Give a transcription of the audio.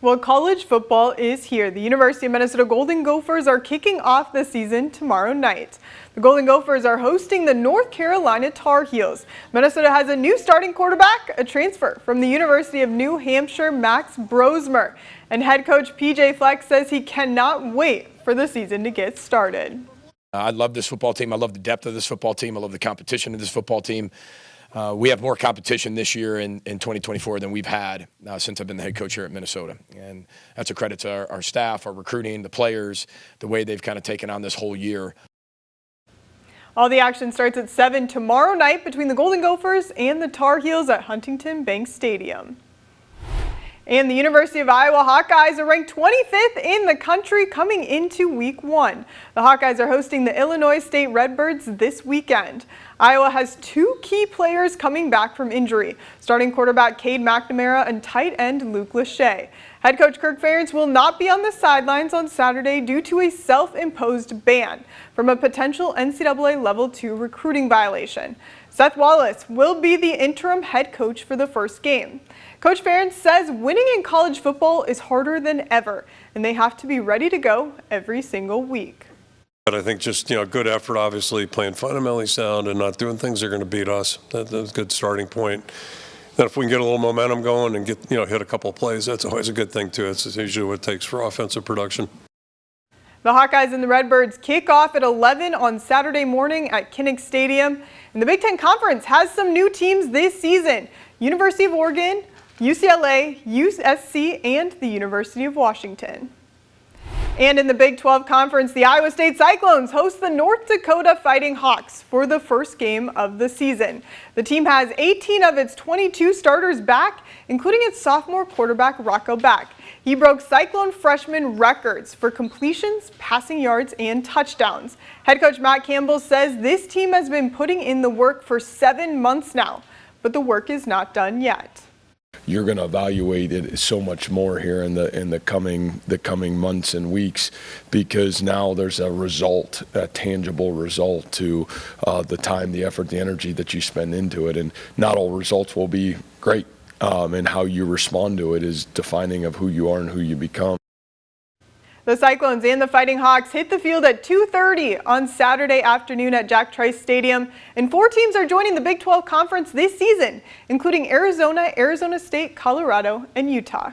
Well, college football is here. The University of Minnesota Golden Gophers are kicking off the season tomorrow night. The Golden Gophers are hosting the North Carolina Tar Heels. Minnesota has a new starting quarterback, a transfer from the University of New Hampshire, Max Brosmer. And head coach PJ Fleck says he cannot wait for the season to get started. I love this football team. I love the depth of this football team. I love the competition of this football team. We have more competition this year in 2024 than we've had since I've been the head coach here at Minnesota. And that's a credit to our staff, our recruiting, the players, the way they've kind of taken on this whole year. All the action starts at 7 tomorrow night between the Golden Gophers and the Tar Heels at Huntington Bank Stadium. And the University of Iowa Hawkeyes are ranked 25th in the country coming into week 1. The Hawkeyes are hosting the Illinois State Redbirds this weekend. Iowa has 2 key players coming back from injury, starting quarterback Cade McNamara and tight end Luke Lachey. Head coach Kirk Ferentz will not be on the sidelines on Saturday due to a self-imposed ban from a potential NCAA Level 2 recruiting violation. Seth Wallace will be the interim head coach for the first game. Coach Ferentz says winning in college football is harder than ever, and they have to be ready to go every single week. But I think just, good effort, obviously, playing fundamentally sound and not doing things that are going to beat us. That's a good starting point. Then if we can get a little momentum going and get, hit a couple of plays, that's always a good thing, too. It's usually what it takes for offensive production. The Hawkeyes and the Redbirds kick off at 11 on Saturday morning at Kinnick Stadium. And the Big Ten Conference has some new teams this season: University of Oregon, UCLA, USC, and the University of Washington. And in the Big 12 Conference, the Iowa State Cyclones host the North Dakota Fighting Hawks for the first game of the season. The team has 18 of its 22 starters back, including its sophomore quarterback Rocco Back. He broke Cyclone freshman records for completions, passing yards, and touchdowns. Head coach Matt Campbell says this team has been putting in the work for 7 months now, but the work is not done yet. You're going to evaluate it so much more here in the coming months and weeks, because now there's a tangible result to the time, the effort, the energy that you spend into it, and not all results will be great. And how you respond to it is defining of who you are and who you become. The Cyclones and the Fighting Hawks hit the field at 2:30 on Saturday afternoon at Jack Trice Stadium. And 4 teams are joining the Big 12 Conference this season, including Arizona, Arizona State, Colorado, and Utah.